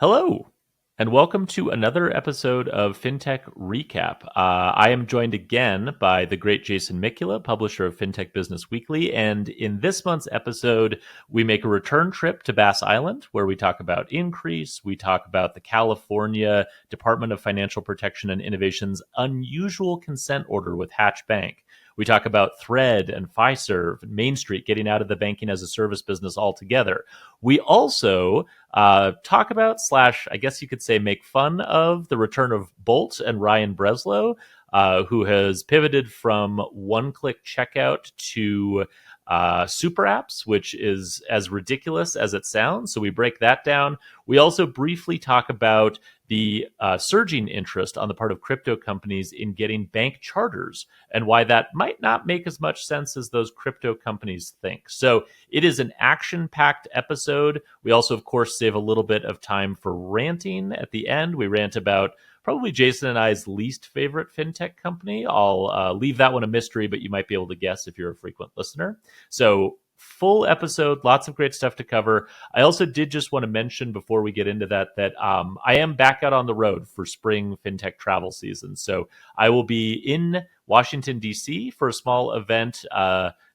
Hello, and welcome to another episode of Fintech Recap. I am joined again by the great Jason Mikula, publisher of Fintech Business Weekly. And in this month's episode, we make a return trip to BaaS Island, where we talk about Increase. We talk about the California Department of Financial Protection and Innovation's unusual consent order with Hatch Bank. We talk about Thread and Fiserv and Main Street getting out of the banking as a service business altogether. We also talk about / I guess you could say make fun of the return of Bolt and Ryan Breslow, who has pivoted from one-click checkout to super apps, which is as ridiculous as it sounds. So we break that down. We also briefly talk about the surging interest on the part of crypto companies in getting bank charters and why that might not make as much sense as those crypto companies think. So it is an action-packed episode. We also, of course, save a little bit of time for ranting at the end. We rant about probably Jason and I's least favorite fintech company. I'll leave that one a mystery, but you might be able to guess if you're a frequent listener. So full episode, lots of great stuff to cover. I also did just want to mention before we get into that I am back out on the road for spring fintech travel season. So I will be in Washington, D.C. for a small event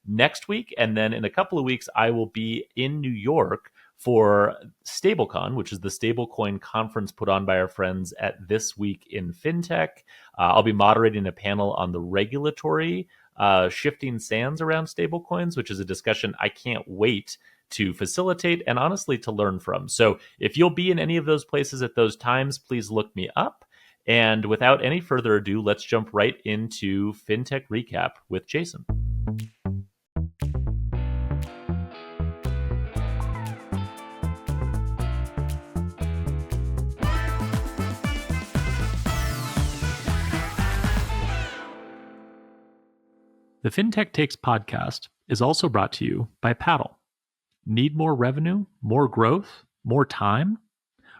next week. And then in a couple of weeks, I will be in New York for StableCon, which is the stablecoin conference put on by our friends at This Week in Fintech. I'll be moderating a panel on the regulatory shifting sands around stablecoins, which is a discussion I can't wait to facilitate and honestly to learn from. So if you'll be in any of those places at those times, please look me up. And without any further ado, let's jump right into Fintech Recap with Jason. The Fintech Takes podcast is also brought to you by Paddle. Need more revenue, more growth, more time?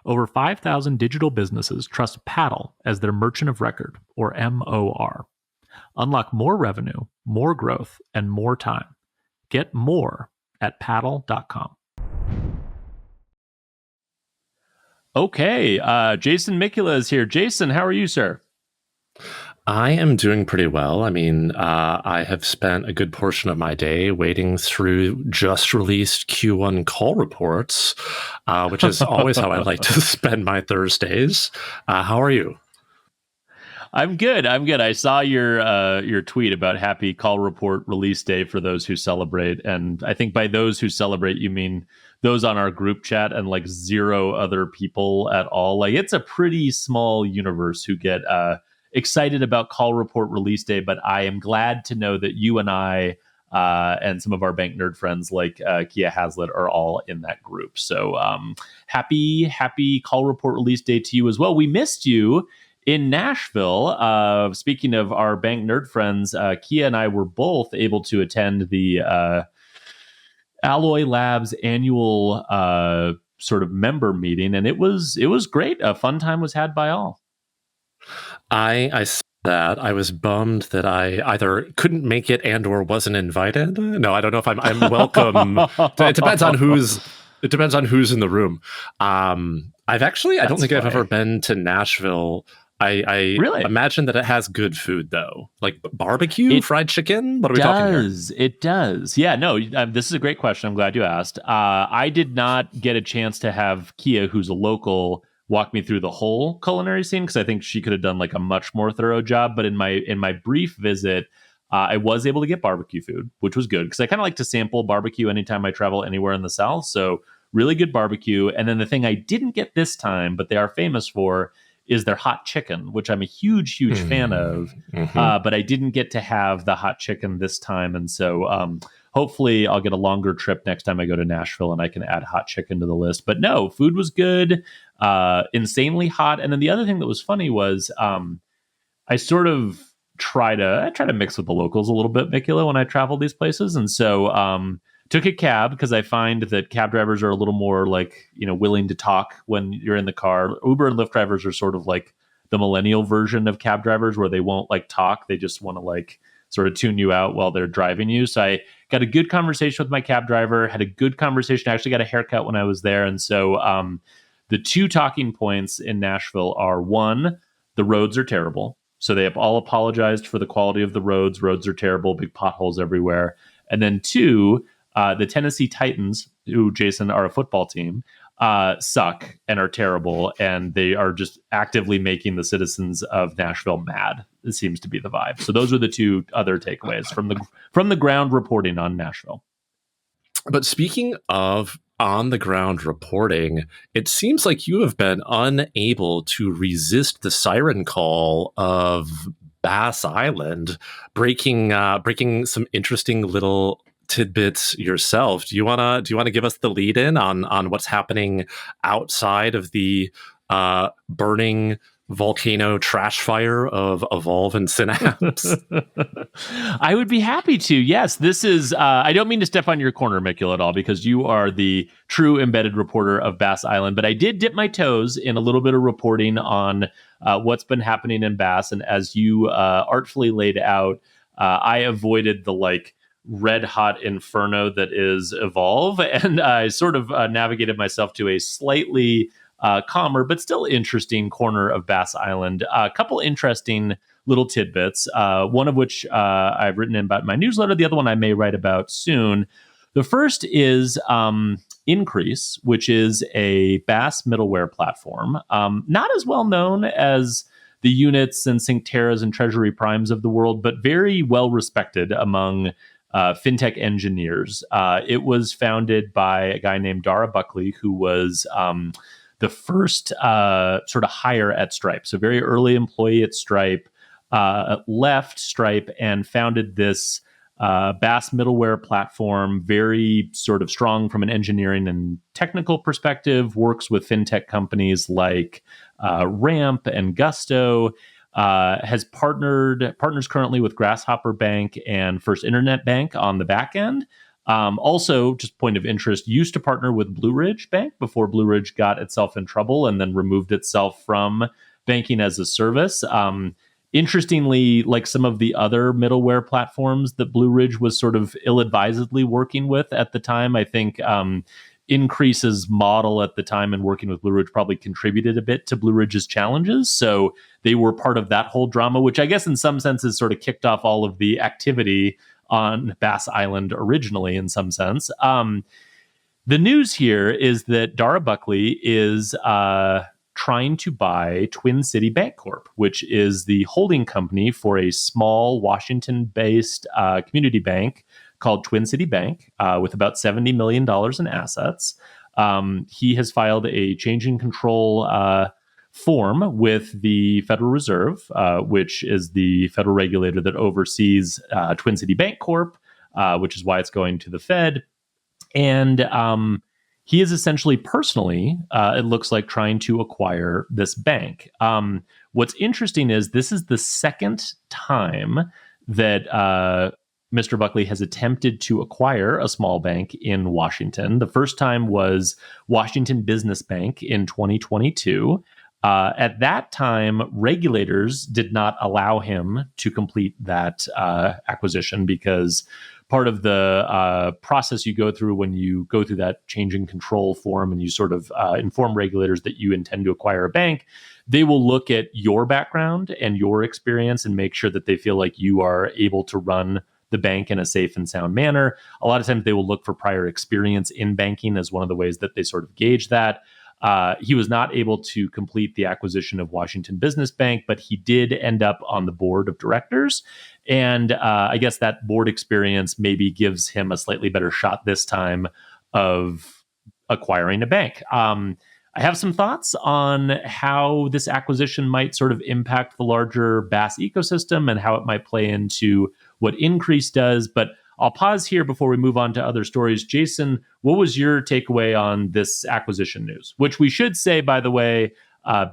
Over 5,000 digital businesses trust Paddle as their merchant of record, or MOR. Unlock more revenue, more growth, and more time. Get more at paddle.com. Okay, Jason Mikula is here. Jason, how are you, sir? I am doing pretty well. I mean, I have spent a good portion of my day wading through just released Q1 call reports, which is always how I like to spend my Thursdays. How are you? I'm good. I saw your tweet about happy call report release day for those who celebrate. And I think by those who celebrate, you mean those on our group chat and like zero other people at all. Like it's a pretty small universe who get excited about call report release day, but I am glad to know that you and I and some of our bank nerd friends like Kia Hazlitt are all in that group. So happy call report release day to you as well. We missed you in Nashville. Speaking of our bank nerd friends, Kia and I were both able to attend the Alloy Labs annual sort of member meeting, and it was great. A fun time was had by all. I saw that. I was bummed that I either couldn't make it and or wasn't invited. No, I don't know if I'm welcome. It depends on who's in the room. I don't think I've ever been to Nashville. I really imagine that it has good food though, like barbecue, fried chicken. What are we talking here? It does. Yeah, no, this is a great question. I'm glad you asked. I did not get a chance to have Kia, who's a local, walk me through the whole culinary scene because I think she could have done like a much more thorough job. But in my brief visit, I was able to get barbecue food, which was good because I kind of like to sample barbecue anytime I travel anywhere in the South. So really good barbecue. And then the thing I didn't get this time, but they are famous for, is their hot chicken, which I'm a huge fan of. But I didn't get to have the hot chicken this time. And so hopefully I'll get a longer trip next time I go to Nashville and I can add hot chicken to the list. But no, food was good, insanely hot. And then the other thing that was funny was I sort of try to mix with the locals a little bit, Mikula, when I travel these places. And so took a cab because I find that cab drivers are a little more like, willing to talk when you're in the car. Uber and Lyft drivers are sort of like the millennial version of cab drivers where they won't like talk. They just want to like sort of tune you out while they're driving you. So I got a good conversation with my cab driver, had a good conversation. I actually got a haircut when I was there. And so the two talking points in Nashville are, one, the roads are terrible. So they have all apologized for the quality of the roads. Roads are terrible, big potholes everywhere. And then two, the Tennessee Titans, who, Jason, are a football team, suck and are terrible, and they are just actively making the citizens of Nashville mad. It seems to be the vibe. So those are the two other takeaways from the ground reporting on Nashville. But speaking of on the ground reporting, it seems like you have been unable to resist the siren call of BaaS Island, breaking some interesting little tidbits yourself. Do you wanna give us the lead in on what's happening outside of the burning volcano trash fire of Evolve and Synapse? I would be happy to. Yes, this is, I don't mean to step on your corner, Mikula, at all, because you are the true embedded reporter of BaaS Island, but I did dip my toes in a little bit of reporting on what's been happening in BaaS, and as you artfully laid out, I avoided the red hot inferno that is Evolve, and I sort of navigated myself to a slightly calmer but still interesting corner of BaaS Island. A couple interesting little tidbits, one of which I've written in about my newsletter, the other one I may write about soon. The first is Increase, which is a BaaS middleware platform, not as well known as the Units and Syncteras and Treasury Primes of the world, but very well respected among fintech engineers. It was founded by a guy named Dara Buckley, who was the first sort of hire at Stripe. So very early employee at Stripe, left Stripe and founded this BaaS middleware platform, very sort of strong from an engineering and technical perspective, works with fintech companies like Ramp and Gusto, has partners currently with Grasshopper Bank and First Internet Bank on the back end. Also, just point of interest, used to partner with Blue Ridge Bank before Blue Ridge got itself in trouble and then removed itself from banking as a service. Interestingly, like some of the other middleware platforms that Blue Ridge was sort of ill-advisedly working with at the time, I think Increase's model at the time and working with Blue Ridge probably contributed a bit to Blue Ridge's challenges. So they were part of that whole drama, which I guess in some senses sort of kicked off all of the activity on BaaS Island originally in some sense. The news here is that Dara Buckley is trying to buy Twin City Bank Corp, which is the holding company for a small Washington-based community bank called Twin City Bank with about $70 million in assets. He has filed a change in control form with the Federal Reserve, which is the federal regulator that oversees Twin City Bank Corp, which is why it's going to the Fed. And he is essentially personally, it looks like, trying to acquire this bank. What's interesting is this is the second time that Mr. Buckley has attempted to acquire a small bank in Washington. The first time was Washington Business Bank in 2022. At that time, regulators did not allow him to complete that acquisition because part of the process you go through when you go through that change in control form and you sort of inform regulators that you intend to acquire a bank, they will look at your background and your experience and make sure that they feel like you are able to run the bank in a safe and sound manner. A lot of times they will look for prior experience in banking as one of the ways that they sort of gauge that. He was not able to complete the acquisition of Washington Business Bank, but he did end up on the board of directors. And I guess that board experience maybe gives him a slightly better shot this time of acquiring a bank. I have some thoughts on how this acquisition might sort of impact the larger BaaS ecosystem and how it might play into what Increase does. But I'll pause here before we move on to other stories. Jason, what was your takeaway on this acquisition news? Which we should say, by the way,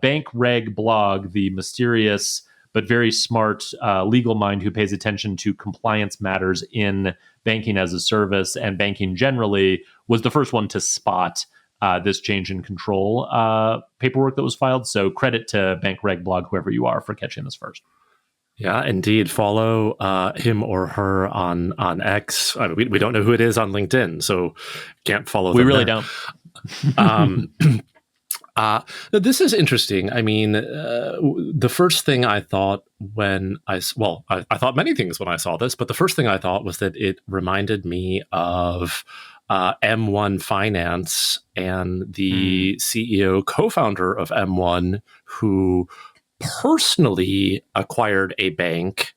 Bank Reg Blog, the mysterious but very smart legal mind who pays attention to compliance matters in banking as a service and banking generally, was the first one to spot this change in control paperwork that was filed. So credit to Bank Reg Blog, whoever you are, for catching this first. Yeah, indeed. Follow him or her on X. I mean, we don't know who it is on LinkedIn, so can't follow them. We really there. don't. This is interesting. I mean, the first thing I thought when I thought many things when I saw this, but the first thing I thought was that it reminded me of M1 Finance and the CEO, co-founder of M1, who personally acquired a bank.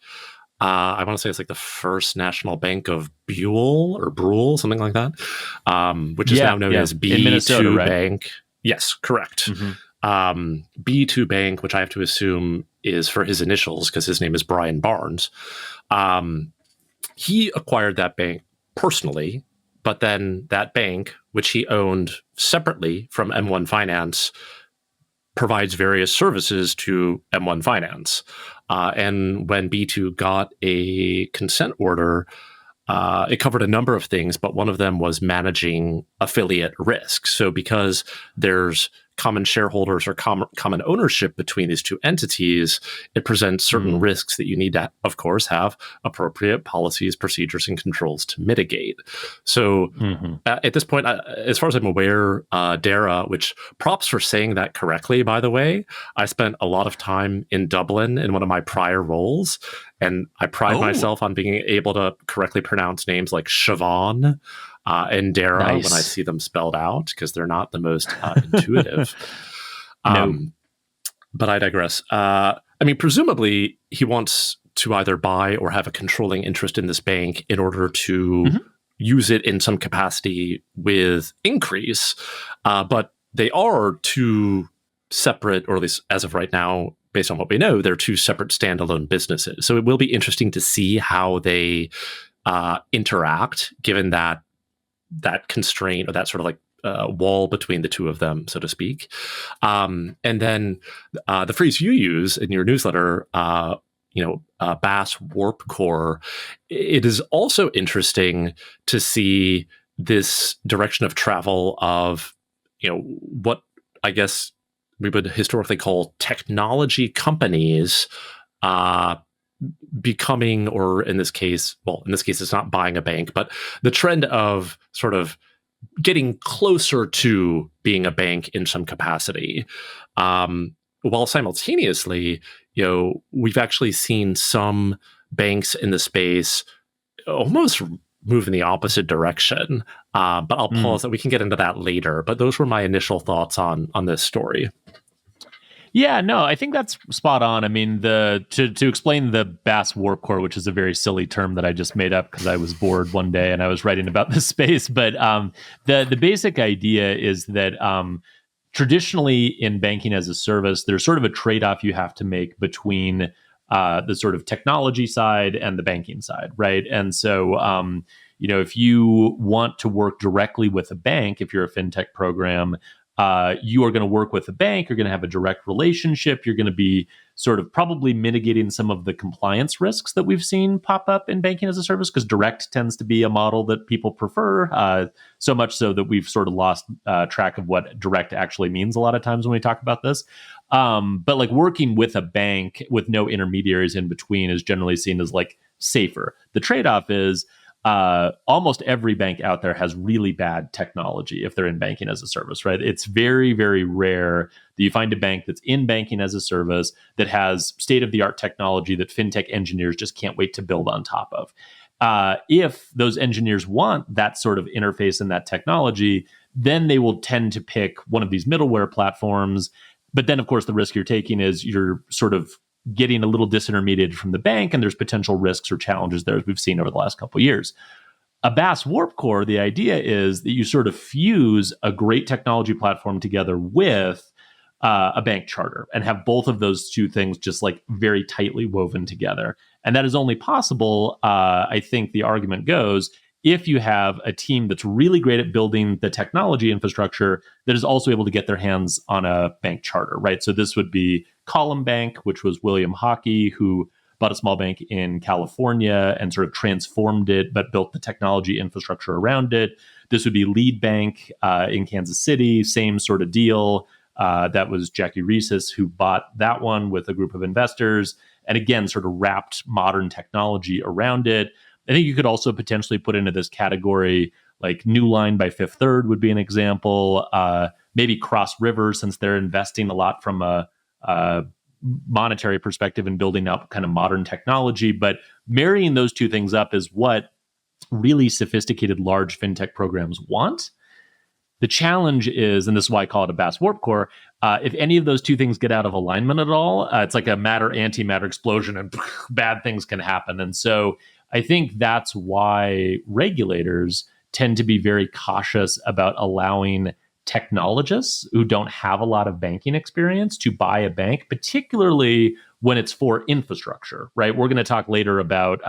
I want to say it's like the First National Bank of Brule, something like that, which is now known as B2 Minnesota, right? Bank. Yes, correct. B2 Bank, which I have to assume is for his initials because his name is Brian Barnes. He acquired that bank personally, but then that bank, which he owned separately from M1 Finance, provides various services to M1 Finance. And when B2 got a consent order, it covered a number of things, but one of them was managing affiliate risk. So because there's common shareholders or common ownership between these two entities, it presents certain risks that you need to, of course, have appropriate policies, procedures, and controls to mitigate. So at this point, as far as I'm aware, Déjà, which props for saying that correctly, by the way, I spent a lot of time in Dublin in one of my prior roles, and I pride myself on being able to correctly pronounce names like Siobhan and Déjà when I see them spelled out, because they're not the most intuitive. But I digress. I mean, presumably he wants to either buy or have a controlling interest in this bank in order to use it in some capacity with Increase. But they are two separate, or at least as of right now, based on what we know, they're two separate standalone businesses. So it will be interesting to see how they interact, given that constraint, or that sort of like wall between the two of them, so to speak. And then the phrase you use in your newsletter, BaaS Warp Core, it is also interesting to see this direction of travel of, what I guess we would historically call technology companies becoming, or in this case it's not buying a bank, but the trend of sort of getting closer to being a bank in some capacity, while simultaneously, we've actually seen some banks in the space almost move in the opposite direction. But I'll pause that. We can get into that later, but those were my initial thoughts on this story. Yeah, no, I think that's spot on. I mean, to explain the BaaS Warp Core, which is a very silly term that I just made up because I was bored one day and I was writing about this space. But the basic idea is that traditionally in banking as a service, there's sort of a trade-off you have to make between the sort of technology side and the banking side, right? And so, if you want to work directly with a bank, if you're a fintech program, you are going to work with a bank, you're going to have a direct relationship, you're going to be sort of probably mitigating some of the compliance risks that we've seen pop up in banking as a service, because direct tends to be a model that people prefer, so much so that we've sort of lost track of what direct actually means a lot of times when we talk about this. But like working with a bank with no intermediaries in between is generally seen as like safer. The trade-off is almost every bank out there has really bad technology if they're in banking as a service, right? It's very, very rare that you find a bank that's in banking as a service that has state-of-the-art technology that fintech engineers just can't wait to build on top of. If those engineers want that sort of interface and that technology, then they will tend to pick one of these middleware platforms. But then, of course, the risk you're taking is you're sort of getting a little disintermediated from the bank, and there's potential risks or challenges there, as we've seen over the last couple of years. A BaaS Warp Core, the idea is that you sort of fuse a great technology platform together with a bank charter and have both of those two things just like very tightly woven together. And that is only possible, I think the argument goes, if you have a team that's really great at building the technology infrastructure that is also able to get their hands on a bank charter, right? So this would be Column Bank, which was William Hockey, who bought a small bank in California and sort of transformed it, but built the technology infrastructure around it. This would be Lead Bank in Kansas City, same sort of deal. That was Jackie Reeses, who bought that one with a group of investors, and again, sort of wrapped modern technology around it. I think you could also potentially put into this category, like New Line by Fifth Third would be an example. maybe cross rivers since they're investing a lot from a monetary perspective and building up kind of modern technology. But marrying those two things up is what really sophisticated large fintech programs want. The challenge is, and this is why I call it a BaaS Warp Core, if any of those two things get out of alignment at all, it's like a matter-antimatter explosion and bad things can happen. And so I think that's why regulators tend to be very cautious about allowing technologists who don't have a lot of banking experience to buy a bank, particularly when it's for infrastructure, right? We're going to talk later about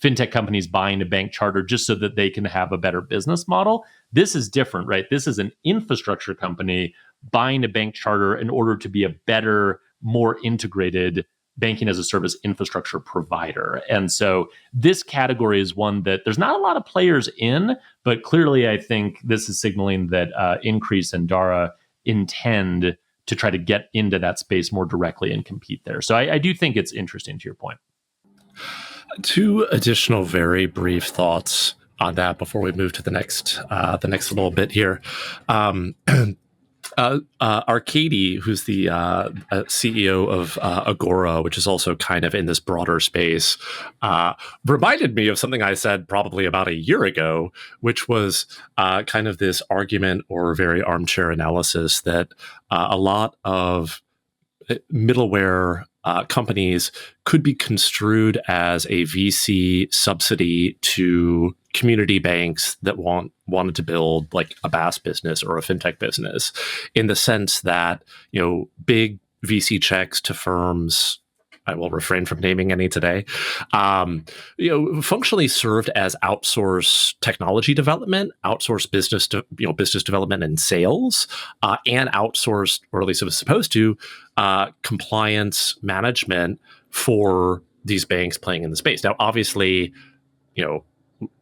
fintech companies buying a bank charter just so that they can have a better business model. This is different, right? This is an infrastructure company buying a bank charter in order to be a better, more integrated banking as a service infrastructure provider. And so this category is one that there's not a lot of players in, but clearly I think this is signaling that Increase and Dara intend to try to get into that space more directly and compete there. So I do think it's interesting to your point. Two additional very brief thoughts on that before we move to the next little bit here. Arcady, who's the CEO of Agora, which is also kind of in this broader space, reminded me of something I said probably about a year ago, which was kind of this argument or very armchair analysis that a lot of middleware companies could be construed as a VC subsidy to community banks that wanted to build like a BaaS business or a fintech business, in the sense that, you know, big VC checks to firms, I will refrain from naming any today, functionally served as outsourced technology development, outsourced business development and sales, and outsourced, or at least it was supposed to, compliance management for these banks playing in the space. Now, obviously,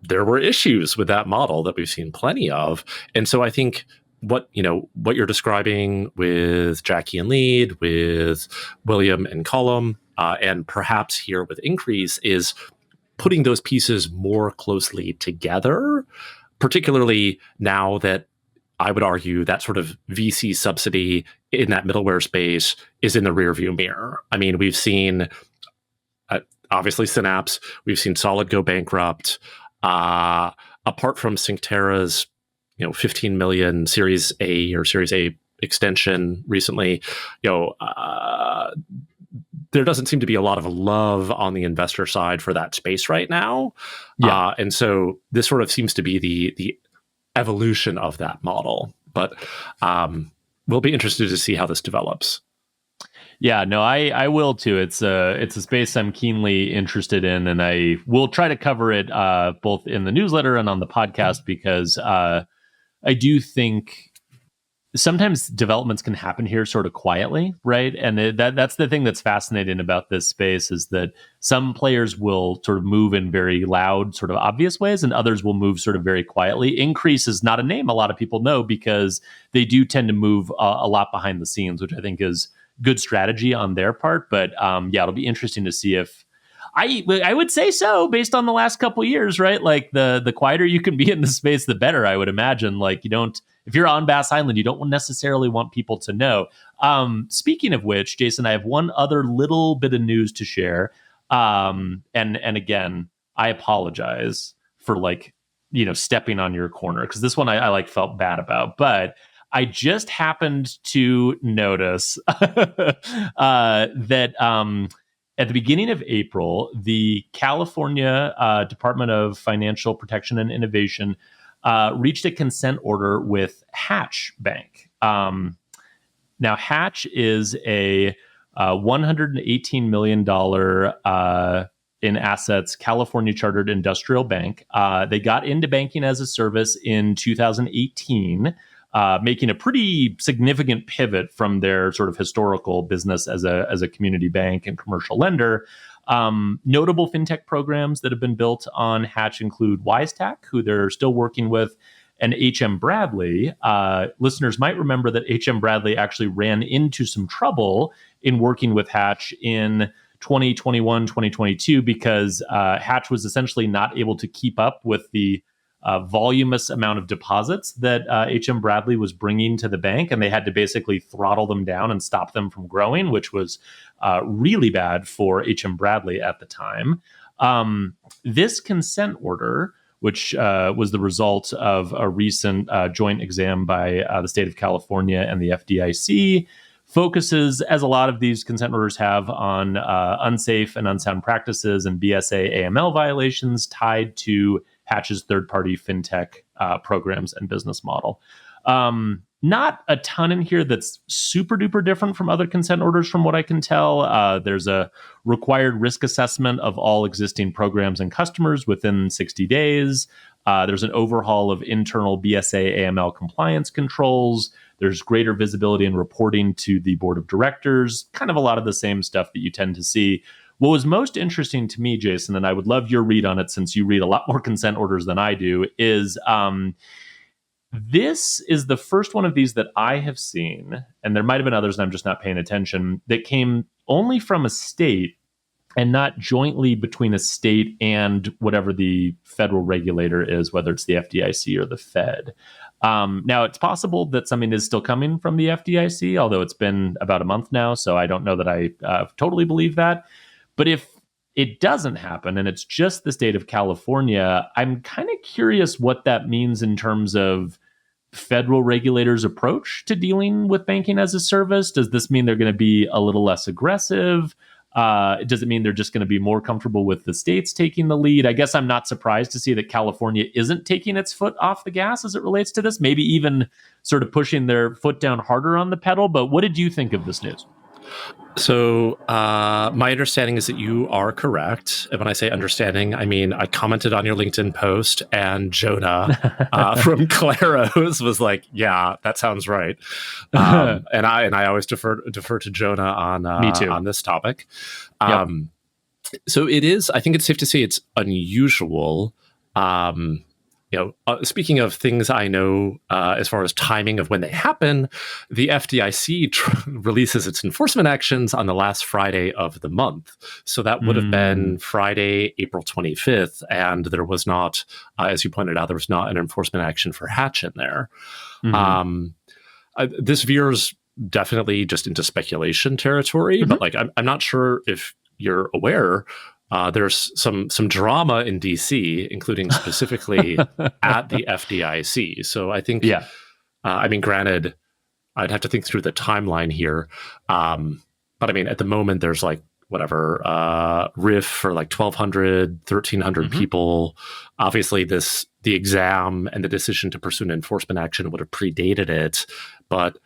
there were issues with that model that we've seen plenty of, and so I think what you're describing with Jackie and Lead, with William and Cullum, and perhaps here with Increase, is putting those pieces more closely together, particularly now that I would argue that sort of VC subsidy in that middleware space is in the rearview mirror. I mean, we've seen, obviously, Synapse, we've seen Solid go bankrupt. Apart from Synctera's, 15 million Series A or Series A extension recently, there doesn't seem to be a lot of love on the investor side for that space right now. Yeah. And so this sort of seems to be the evolution of that model. But we'll be interested to see how this develops. Yeah, no, I will too. It's a space I'm keenly interested in, and I will try to cover it both in the newsletter and on the podcast, because I do think sometimes developments can happen here sort of quietly, right? And that's the thing that's fascinating about this space, is that some players will sort of move in very loud, sort of obvious ways, and others will move sort of very quietly. Increase is not a name a lot of people know, because they do tend to move a lot behind the scenes, which I think is good strategy on their part. But yeah, it'll be interesting to see if I would say so, based on the last couple of years, right? Like the quieter you can be in the space, the better, I would imagine. Like if you're on BaaS Island, you don't necessarily want people to know. Speaking of which, Jason, I have one other little bit of news to share. And again, I apologize for stepping on your corner, because this one I felt bad about, but I just happened to notice that at the beginning of April, the California Department of Financial Protection and Innovation reached a consent order with Hatch Bank. Now, Hatch is a $118 million in assets California chartered industrial bank. They got into banking as a service in 2018. Making a pretty significant pivot from their sort of historical business as a community bank and commercial lender. Notable fintech programs that have been built on Hatch include WiseTech, who they're still working with, and HM Bradley. Listeners might remember that HM Bradley actually ran into some trouble in working with Hatch in 2021, 2022, because Hatch was essentially not able to keep up with the voluminous amount of deposits that HM Bradley was bringing to the bank, and they had to basically throttle them down and stop them from growing, which was really bad for HM Bradley at the time. This consent order, which was the result of a recent joint exam by the state of California and the FDIC, focuses, as a lot of these consent orders have, on unsafe and unsound practices and BSA AML violations tied to Hatch's third-party fintech programs and business model. Not a ton in here that's super duper different from other consent orders from what I can tell. There's a required risk assessment of all existing programs and customers within 60 days. There's an overhaul of internal BSA AML compliance controls. There's greater visibility and reporting to the board of directors, kind of a lot of the same stuff that you tend to see. What was most interesting to me, Jason, and I would love your read on it since you read a lot more consent orders than I do, is this is the first one of these that I have seen, and there might have been others and I'm just not paying attention, that came only from a state and not jointly between a state and whatever the federal regulator is, whether it's the FDIC or the Fed. Now, it's possible that something is still coming from the FDIC, although it's been about a month now, so I don't know that I totally believe that. But if it doesn't happen and it's just the state of California, I'm kind of curious what that means in terms of federal regulators' approach to dealing with banking as a service. Does this mean they're going to be a little less aggressive? Does it mean they're just going to be more comfortable with the states taking the lead? I guess I'm not surprised to see that California isn't taking its foot off the gas as it relates to this, maybe even sort of pushing their foot down harder on the pedal. But what did you think of this news? So my understanding is that you are correct. And when I say understanding, I mean, I commented on your LinkedIn post and Jonah from Claros was like, yeah, that sounds right. And I always defer to Jonah on Me too. On this topic. Yep. So it is, I think it's safe to say it's unusual. Speaking of things I know as far as timing of when they happen, the FDIC releases its enforcement actions on the last Friday of the month. So that would have been Friday, April 25th. And there was not, as you pointed out, there was not an enforcement action for Hatch in there. This veers definitely just into speculation territory, but like I'm not sure if you're aware. There's some drama in DC, including specifically at the FDIC. So I think, I mean, granted, I'd have to think through the timeline here. But I mean, at the moment, there's like whatever RIF for like 1,200, 1,300 people. Obviously, the exam and the decision to pursue an enforcement action would have predated it. But,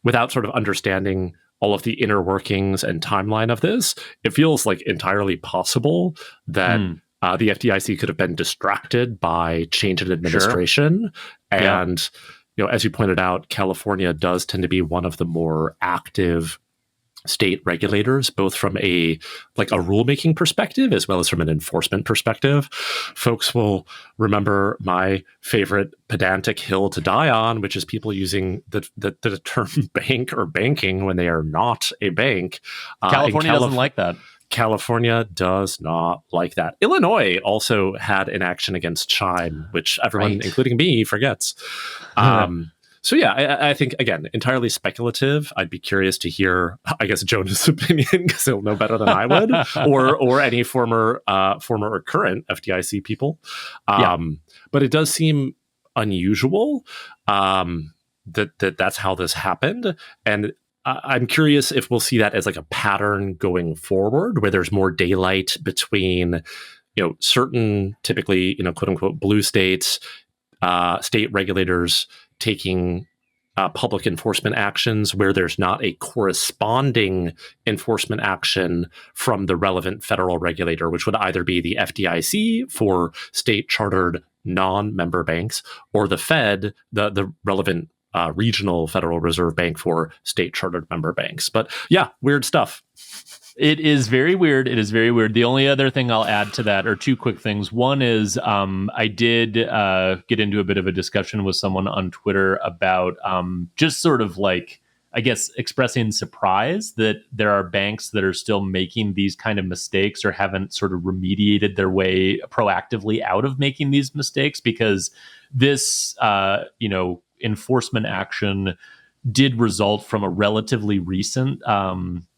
without sort of understanding all of the inner workings and timeline of this, it feels like entirely possible that the FDIC could have been distracted by change in administration. Sure. And, as you pointed out, California does tend to be one of the more active state regulators, both from a rulemaking perspective as well as from an enforcement perspective. Folks will remember my favorite pedantic hill to die on, which is people using the term bank or banking when they are not a bank. California doesn't like that. California does not like that. Illinois also had an action against Chime, which everyone, including me, forgets. So yeah, I think, again, entirely speculative. I'd be curious to hear, I guess, Jonah's opinion, because he'll know better than I would, or any former or current FDIC people. But it does seem unusual that's how this happened. And I'm curious if we'll see that as like a pattern going forward, where there's more daylight between, certain typically, quote unquote, blue states, state regulators taking public enforcement actions where there's not a corresponding enforcement action from the relevant federal regulator, which would either be the FDIC for state chartered non-member banks, or the Fed, the relevant regional Federal Reserve Bank for state chartered member banks. But yeah, weird stuff. It is very weird. It is very weird. The only other thing I'll add to that are two quick things. One is I did get into a bit of a discussion with someone on Twitter about just sort of like I guess, expressing surprise that there are banks that are still making these kind of mistakes or haven't sort of remediated their way proactively out of making these mistakes, because this, enforcement action did result from a relatively recent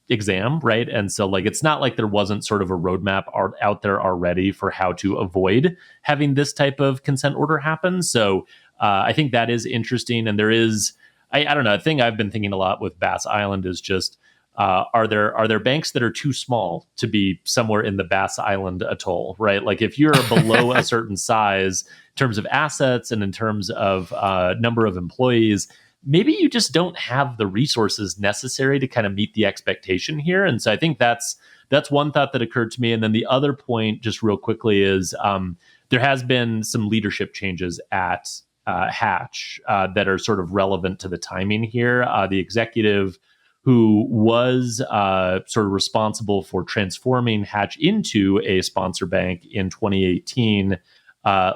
exam, right? And so, like, it's not like there wasn't sort of a roadmap out there already for how to avoid having this type of consent order happen. So I think that is interesting. And there is, I don't know, a thing I've been thinking a lot with BaaS Island is just, are there banks that are too small to be somewhere in the BaaS Island atoll, right? Like, if you're below a certain size in terms of assets and in terms of number of employees, maybe you just don't have the resources necessary to kind of meet the expectation here. And so I think that's one thought that occurred to me. And then the other point, just real quickly, is there has been some leadership changes at Hatch that are sort of relevant to the timing here. The executive who was sort of responsible for transforming Hatch into a sponsor bank in 2018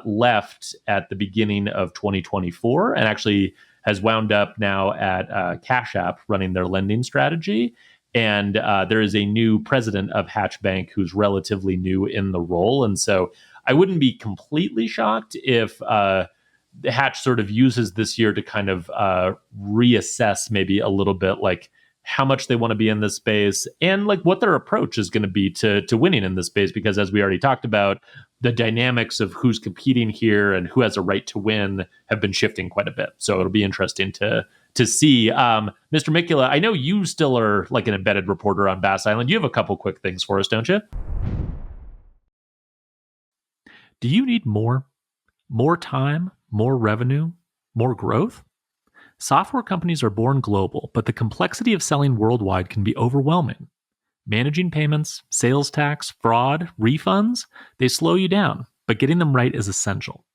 left at the beginning of 2024, and actually has wound up now at Cash App running their lending strategy. And there is a new president of Hatch Bank who's relatively new in the role. And so I wouldn't be completely shocked if Hatch sort of uses this year to kind of reassess maybe a little bit, like, how much they want to be in this space and like what their approach is going to be to winning in this space. Because as we already talked about, the dynamics of who's competing here and who has a right to win have been shifting quite a bit. So it'll be interesting to see. Mr. Mikula, I know you still are like an embedded reporter on BaaS Island. You have a couple quick things for us, don't you? Do you need more time, more revenue, more growth? Software companies are born global, but the complexity of selling worldwide can be overwhelming. Managing payments, sales tax, fraud, refunds, they slow you down, but getting them right is essential.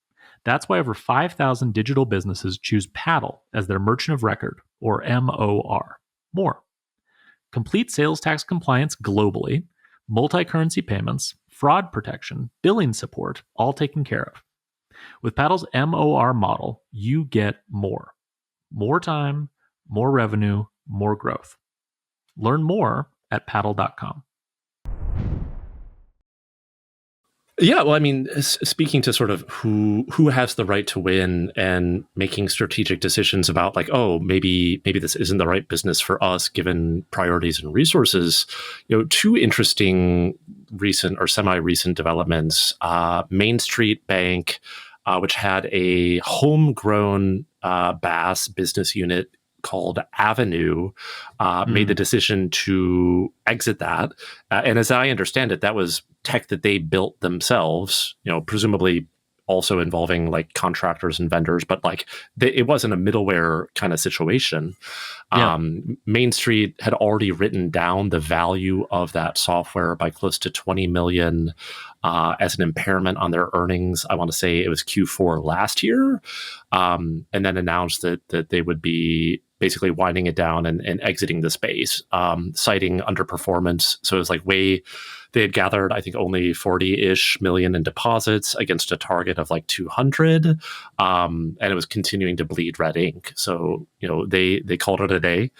That's why over 5,000 digital businesses choose Paddle as their merchant of record, or MOR. More. Complete sales tax compliance globally, multi-currency payments, fraud protection, billing support, all taken care of. With Paddle's MOR model, you get more. More time, more revenue, more growth. Learn more at paddle.com. Yeah, well, I mean, speaking to sort of who has the right to win and making strategic decisions about, like, oh, maybe this isn't the right business for us given priorities and resources. Two interesting recent or semi-recent developments. Main Street Bank, which had a homegrown BaaS business unit called Avenue, made the decision to exit that. And as I understand it, that was tech that they built themselves, presumably also involving like contractors and vendors, but like it wasn't a middleware kind of situation. Yeah. Main Street had already written down the value of that software by close to 20 million as an impairment on their earnings. I want to say it was Q4 last year, and then announced that they would be basically winding it down and exiting the space, citing underperformance. So it was like they had gathered, I think, only 40-ish million in deposits against a target of like 200, and it was continuing to bleed red ink. So, they called it a day.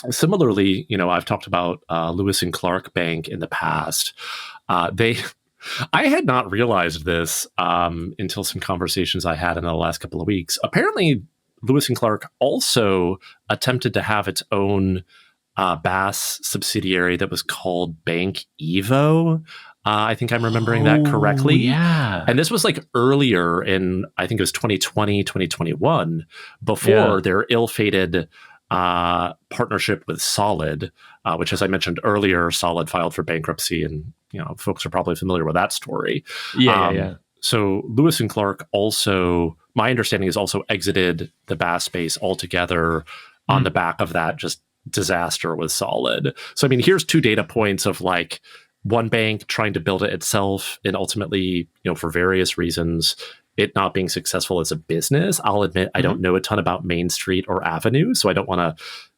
Similarly, I've talked about Lewis and Clark Bank in the past. I had not realized this until some conversations I had in the last couple of weeks. Apparently, Lewis and Clark also attempted to have its own BaaS subsidiary that was called Bank Evo. I think I'm remembering that correctly. Yeah. And this was like earlier in, I think it was 2020, 2021, before their ill-fated partnership with Solid, which, as I mentioned earlier, Solid filed for bankruptcy, and folks are probably familiar with that story. Yeah. So Lewis and Clark also, my understanding is, also exited the BaaS space altogether on the back of that just disaster with Solid. So I mean, here's two data points of like one bank trying to build it itself, and ultimately, for various reasons, it not being successful as a business. I'll admit I don't know a ton about Main Street or Avenue, so I don't want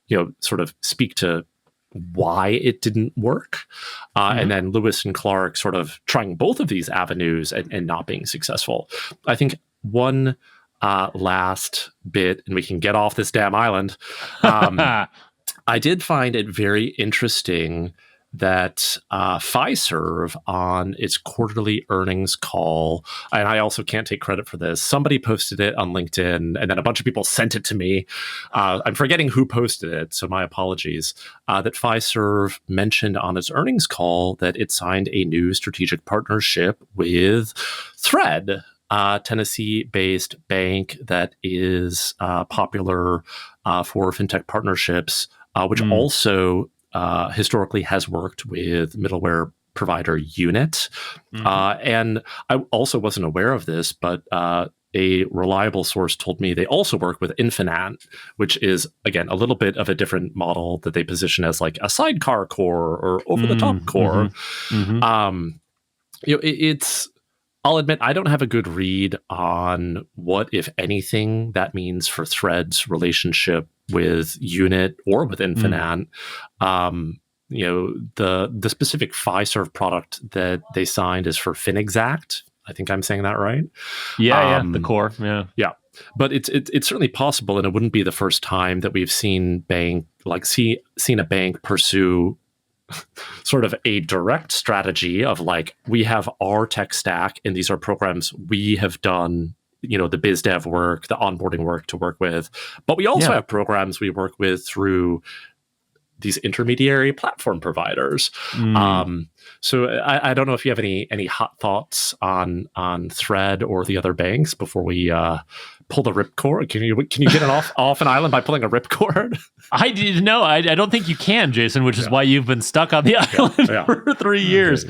to, sort of speak to why it didn't work. And then Lewis and Clark sort of trying both of these avenues and not being successful. I think one last bit, and we can get off this damn island. I did find it very interesting that Fiserv, on its quarterly earnings call, and I also can't take credit for this, somebody posted it on LinkedIn, and then a bunch of people sent it to me. I'm forgetting who posted it, so my apologies. That Fiserv mentioned on its earnings call that it signed a new strategic partnership with Thread, Tennessee-based bank that is popular for fintech partnerships, which also historically has worked with middleware provider Unit. And I also wasn't aware of this, but a reliable source told me they also work with Infinant, which is, again, a little bit of a different model that they position as like a sidecar core or over-the-top core. It's... I'll admit I don't have a good read on what, if anything, that means for Thread's relationship with Unit or with Infinant. The specific Fiserv product that they signed is for Finxact. I think I'm saying that right. Yeah, the core. Yeah. But it's certainly possible, and it wouldn't be the first time that we've seen a bank pursue sort of a direct strategy of like, we have our tech stack and these are programs we have done, the biz dev work, the onboarding work to work with, but we also have programs we work with through these intermediary platform providers. So I don't know if you have any hot thoughts on Thread or the other banks before we pull the ripcord. Can you get it off an island by pulling a ripcord? I don't think you can, Jason, which is why you've been stuck on the island for 3 years.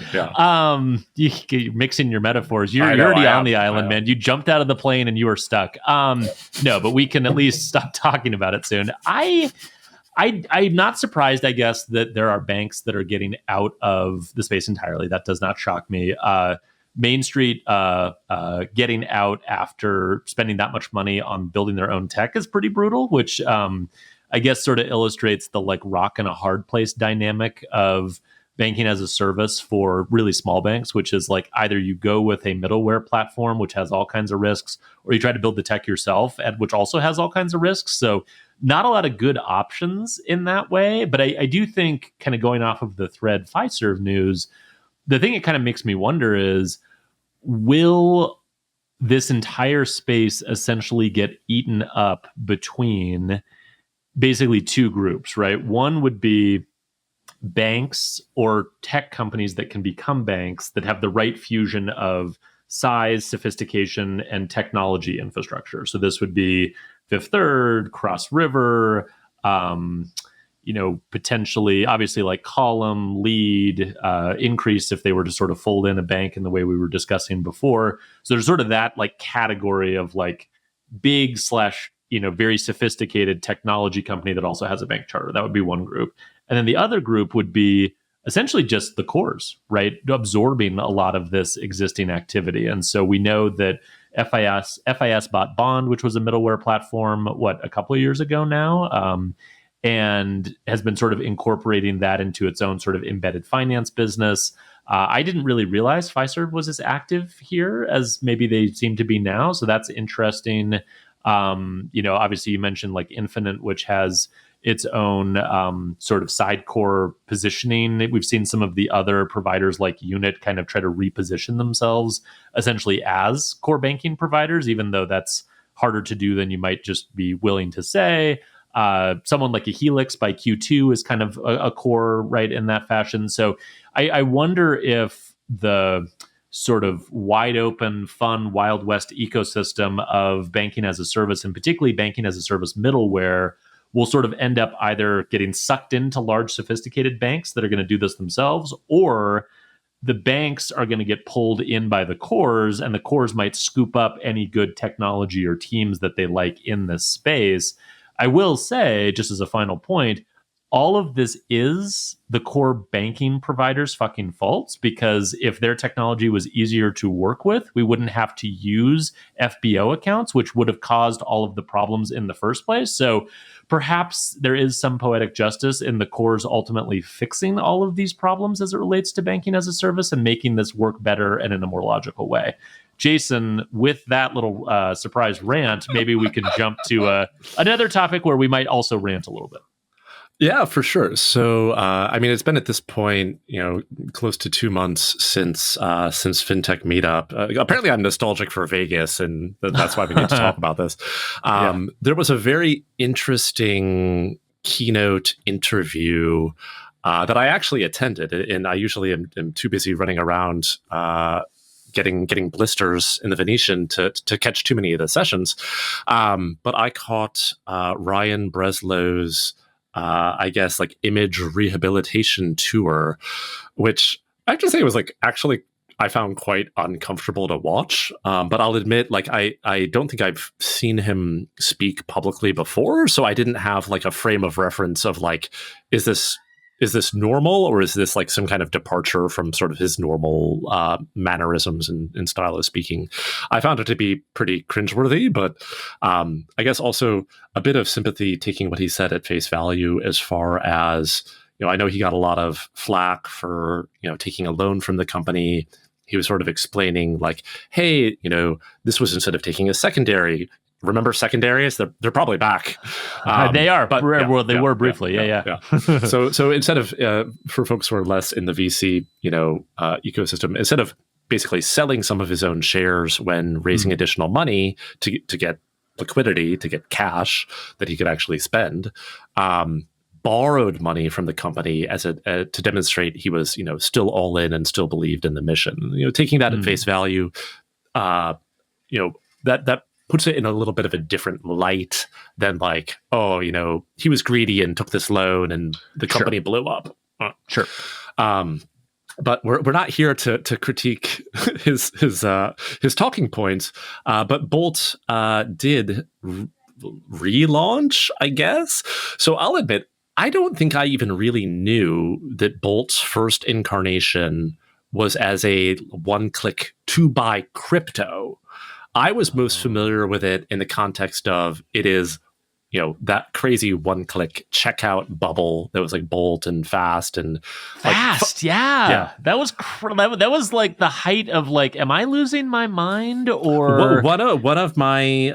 You're mixing your metaphors. You're already on the island, man. You jumped out of the plane and you were stuck. No, but we can at least stop talking about it soon. I'm not surprised, I guess, that there are banks that are getting out of the space entirely. That does not shock me. Main Street getting out after spending that much money on building their own tech is pretty brutal, which I guess sort of illustrates the like rock and a hard place dynamic of banking as a service for really small banks, which is like either you go with a middleware platform, which has all kinds of risks, or you try to build the tech yourself, which also has all kinds of risks. So not a lot of good options in that way. But I do think, kind of going off of the Thread Fiserv news, the thing it kind of makes me wonder is, will this entire space essentially get eaten up between basically two groups, right? One would be banks or tech companies that can become banks that have the right fusion of size, sophistication, and technology infrastructure. So this would be Fifth Third, Cross River, potentially, obviously, like Column, Lead, Increase, if they were to sort of fold in a bank in the way we were discussing before. So there's sort of that like category of like big / very sophisticated technology company that also has a bank charter. That would be one group. And then the other group would be essentially just the cores, right? Absorbing a lot of this existing activity. And so we know that FIS bought Bond, which was a middleware platform, a couple of years ago now, and has been sort of incorporating that into its own sort of embedded finance business. I didn't really realize Fiserv was as active here as maybe they seem to be now. So that's interesting. Obviously you mentioned like Infinite, which has its own sort of side core positioning. We've seen some of the other providers like Unit kind of try to reposition themselves essentially as core banking providers, even though that's harder to do than you might just be willing to say. Someone like a Helix by Q2 is kind of a core, right, in that fashion. So I wonder if the sort of wide open, fun, Wild West ecosystem of banking as a service, and particularly banking as a service middleware, will sort of end up either getting sucked into large, sophisticated banks that are going to do this themselves, or the banks are going to get pulled in by the cores, and the cores might scoop up any good technology or teams that they like in this space. I will say, just as a final point, all of this is the core banking providers' fucking faults, because if their technology was easier to work with, we wouldn't have to use FBO accounts, which would have caused all of the problems in the first place. So perhaps there is some poetic justice in the cores ultimately fixing all of these problems as it relates to banking as a service and making this work better and in a more logical way. Jason, with that little surprise rant, maybe we can jump to another topic where we might also rant a little bit. Yeah, for sure. So, it's been at this point, close to 2 months since FinTech Meetup. Apparently, I'm nostalgic for Vegas, and that's why we need to talk about this. There was a very interesting keynote interview that I actually attended, and I usually am too busy running around getting blisters in the Venetian to catch too many of the sessions. But I caught Ryan Breslow's image rehabilitation tour, which I have to say was I found quite uncomfortable to watch. But I'll admit, I don't think I've seen him speak publicly before, so I didn't have a frame of reference of is this normal, or is this some kind of departure from sort of his normal mannerisms and style of speaking? I found it to be pretty cringeworthy, but I guess also a bit of sympathy taking what he said at face value, as far as, I know he got a lot of flack for, taking a loan from the company. He was sort of explaining hey, this was instead of taking a secondary. Remember secondaries? They're probably back. They are, but they were briefly. Yeah. So instead of for folks who are less in the VC, ecosystem, instead of basically selling some of his own shares when raising additional money to get liquidity, to get cash that he could actually spend, borrowed money from the company as to demonstrate he was still all in and still believed in the mission. Taking that at face value, that puts it in a little bit of a different light than he was greedy and took this loan and the company blew up. Sure. But we're not here to critique his talking points. But Bolt did relaunch, I guess. So I'll admit, I don't think I even really knew that Bolt's first incarnation was as a one-click to buy crypto. I was most familiar with it in the context of it is, that crazy one-click checkout bubble that was Bolt and Fast and Fast. Yeah. That was that was the height of am I losing my mind? Or one of my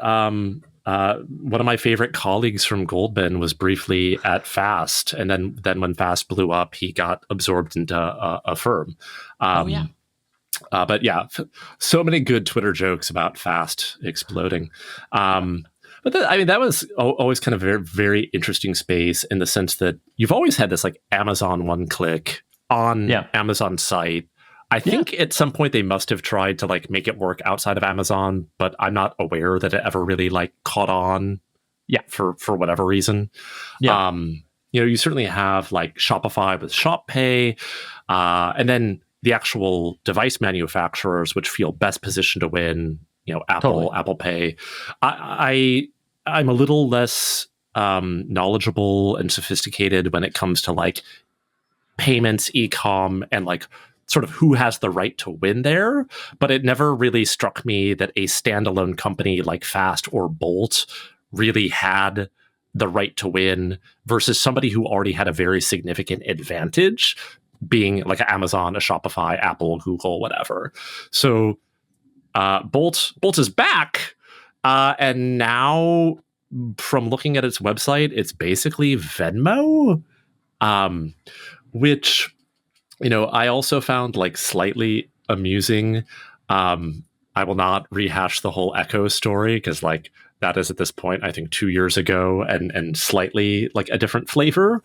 favorite colleagues from Goldman was briefly at Fast, and then when Fast blew up, he got absorbed into a firm. But yeah, so many good Twitter jokes about Fast exploding. But that was always kind of a very, very interesting space, in the sense that you've always had this Amazon one-click on Amazon site. I think at some point they must have tried to make it work outside of Amazon, but I'm not aware that it ever really caught on. For whatever reason. You certainly have Shopify with Shop Pay, and then the actual device manufacturers, which feel best positioned to win, Apple, Apple Pay. I'm a little less knowledgeable and sophisticated when it comes to payments, e-com, and sort of who has the right to win there. But it never really struck me that a standalone company like Fast or Bolt really had the right to win versus somebody who already had a very significant advantage, being an Amazon, a Shopify, Apple, Google, whatever. So Bolt is back, and now from looking at its website, it's basically Venmo, which I also found slightly amusing. I will not rehash the whole Echo story, because that is at this point, I think 2 years ago, and slightly a different flavor.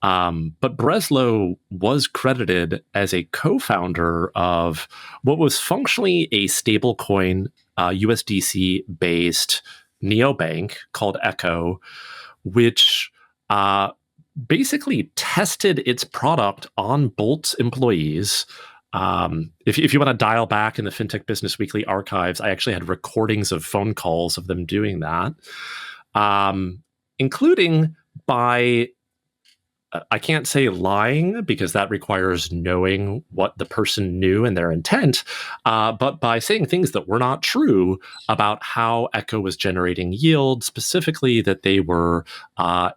But Breslow was credited as a co-founder of what was functionally a stablecoin, USDC-based neobank called Echo, which basically tested its product on Bolt's employees. If you want to dial back in the FinTech Business Weekly archives, I actually had recordings of phone calls of them doing that, including by, I can't say lying, because that requires knowing what the person knew and their intent, but by saying things that were not true about how Echo was generating yield, specifically that they were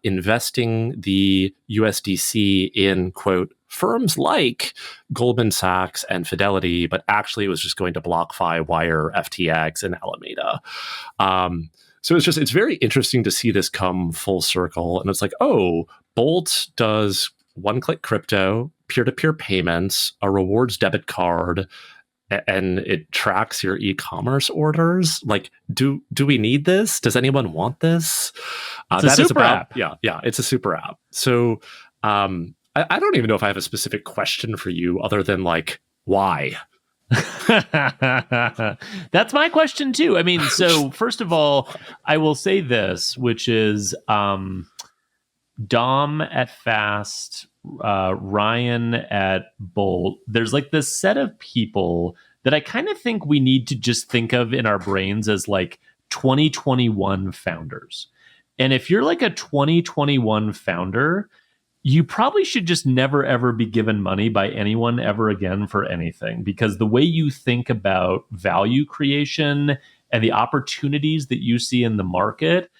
investing the USDC in, quote, firms like Goldman Sachs and Fidelity, but actually it was just going to BlockFi, Wire, FTX, and Alameda. So it's very interesting to see this come full circle. And it's like, oh, Bolt does one-click crypto, peer-to-peer payments, a rewards debit card, and it tracks your e-commerce orders. Like, do we need this? Does anyone want this? It's a super app. Yeah, it's a super app. So I don't even know if I have a specific question for you other than like, why? That's my question too. I mean, so first of all, I will say this, which is Dom at Fast, Ryan at Bolt. There's like this set of people that I kind of think we need to just think of in our brains as like 2021 founders. And if you're like a 2021 founder, you probably should just never, ever be given money by anyone ever again for anything, because the way you think about value creation and the opportunities that you see in the market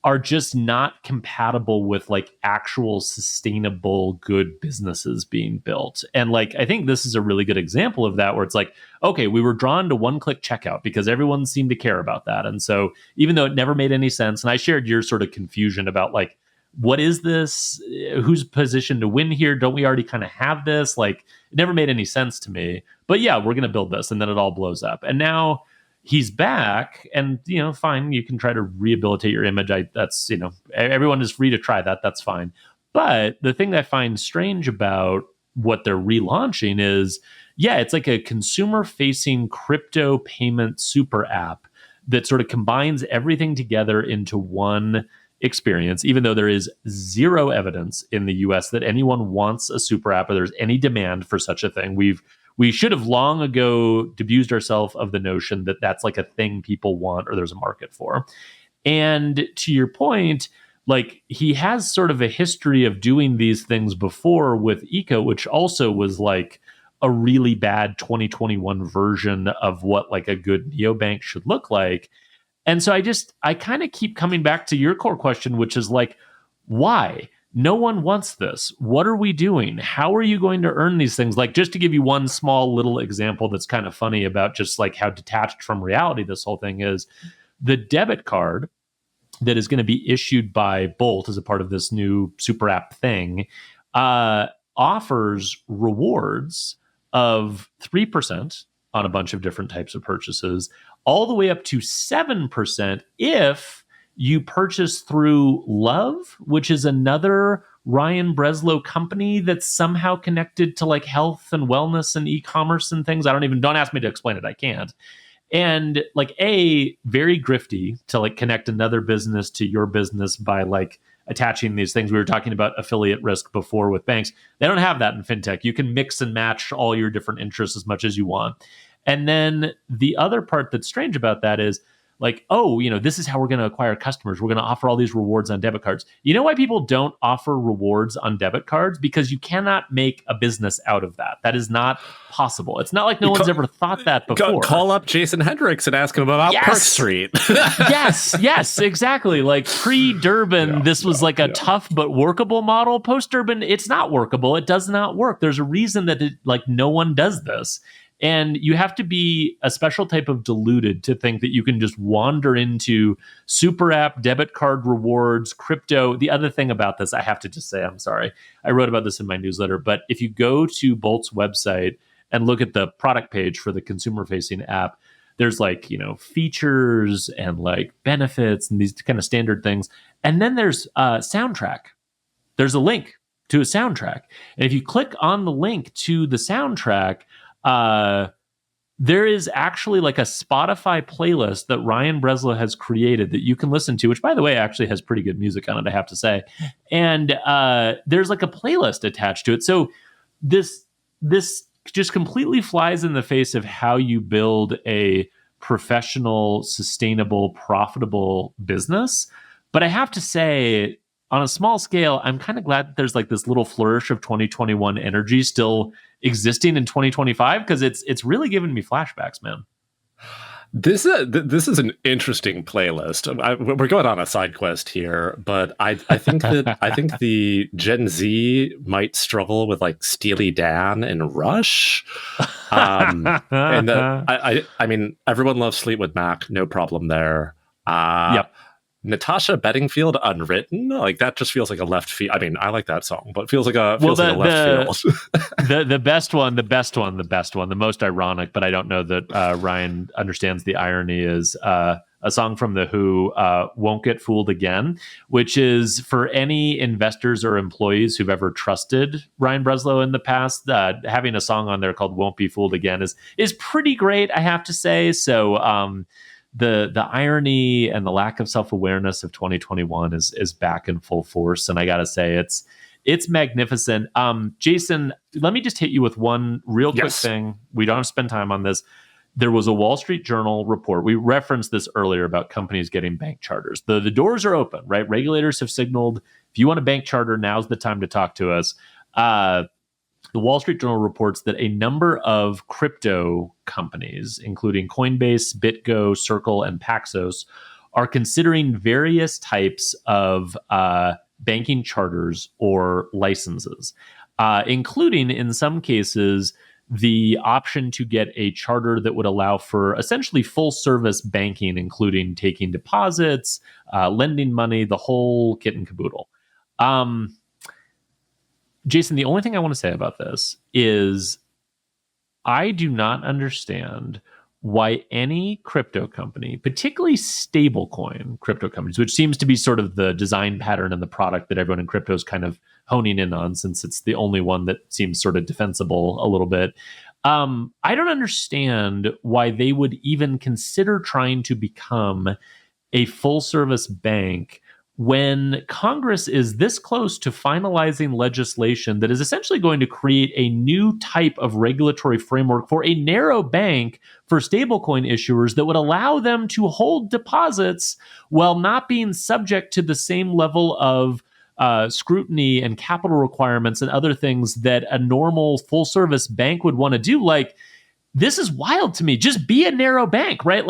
are just not compatible with like actual sustainable good businesses being built. And like, I think this is a really good example of that, where it's like, okay, we were drawn to one-click checkout because everyone seemed to care about that. And so even though it never made any sense, and I shared your sort of confusion about like, what is this? Who's positioned to win here? Don't we already kind of have this? Like, it never made any sense to me. But yeah, we're going to build this. And then it all blows up. And now he's back, and, you know, fine, you can try to rehabilitate your image. That's, you know, everyone is free to try that. That's fine. But the thing that I find strange about what they're relaunching is, yeah, it's like a consumer-facing crypto payment super app that sort of combines everything together into one experience, even though there is zero evidence in the US that anyone wants a super app or there's any demand for such a thing. We should have long ago abused ourselves of the notion that that's like a thing people want or there's a market for. And to your point, like, he has sort of a history of doing these things before with Eco, which also was like a really bad 2021 version of what like a good neobank should look like. And so I kind of keep coming back to your core question, which is like, why? No one wants this. What are we doing? How are you going to earn these things? Like, just to give you one small little example that's kind of funny about just like how detached from reality this whole thing is, the debit card that is going to be issued by Bolt as a part of this new super app thing offers rewards of 3% on a bunch of different types of purchases, all the way up to 7% if you purchase through Love, which is another Ryan Breslow company that's somehow connected to like health and wellness and e-commerce and things. Don't ask me to explain it. I can't. And like, very grifty to like connect another business to your business by like attaching these things. We were talking about affiliate risk before with banks. They don't have that in fintech. You can mix and match all your different interests as much as you want. And then the other part that's strange about that is like, oh, you know, this is how we're going to acquire customers. We're going to offer all these rewards on debit cards. You know why people don't offer rewards on debit cards? Because you cannot make a business out of that. That is not possible. It's not like no one's ever thought that before. Call up Jason Hendricks and ask him about Park Street. yes, exactly. Like pre-Durbin, this was like a tough but workable model. Post-Durbin, it's not workable. It does not work. There's a reason that no one does this. And you have to be a special type of deluded to think that you can just wander into super app, debit card rewards, crypto. The other thing about this, I have to just say, I'm sorry, I wrote about this in my newsletter, but if you go to Bolt's website and look at the product page for the consumer-facing app, there's like, you know, features and like benefits and these kind of standard things. And then there's a soundtrack. There's a link to a soundtrack. And if you click on the link to the soundtrack, there is actually like a Spotify playlist that Ryan Breslow has created that you can listen to, which, by the way, actually has pretty good music on it, I have to say. And there's like a playlist attached to it. So this just completely flies in the face of how you build a professional, sustainable, profitable business. But I have to say, on a small scale, I'm kind of glad that there's like this little flourish of 2021 energy still existing in 2025, because it's really given me flashbacks, man. This is an interesting playlist. We're going on a side quest here, but I think the Gen Z might struggle with like Steely Dan and Rush. And I mean, everyone loves Fleetwood Mac, no problem there. Yep. Natasha Bedingfield, Unwritten, like that just feels like a left field. I mean, I like that song, but it feels like a left field. the best one, the most ironic, but I don't know that Ryan understands the irony, is a song from The Who, Won't Get Fooled Again, which is for any investors or employees who've ever trusted Ryan Breslow in the past. Having a song on there called Won't Be Fooled Again is pretty great, I have to say. So the irony and the lack of self-awareness of 2021 is back in full force, and I gotta say it's magnificent. Jason, let me just hit you with one real quick thing. We don't have to spend time on this. There was a Wall Street Journal report. We referenced this earlier about companies getting bank charters. The doors are open, right? Regulators have signaled, if you want a bank charter, now's the time to talk to us. The Wall Street Journal reports that a number of crypto companies, including Coinbase, BitGo, Circle, and Paxos, are considering various types of banking charters or licenses, including, in some cases, the option to get a charter that would allow for essentially full service banking, including taking deposits, lending money, the whole kit and caboodle. Jason, the only thing I want to say about this is I do not understand why any crypto company, particularly stablecoin crypto companies, which seems to be sort of the design pattern and the product that everyone in crypto is kind of honing in on, since it's the only one that seems sort of defensible a little bit. I don't understand why they would even consider trying to become a full service bank when Congress is this close to finalizing legislation that is essentially going to create a new type of regulatory framework for a narrow bank for stablecoin issuers that would allow them to hold deposits while not being subject to the same level of scrutiny and capital requirements and other things that a normal full service bank would want to do. Like, this is wild to me. Just be a narrow bank, right?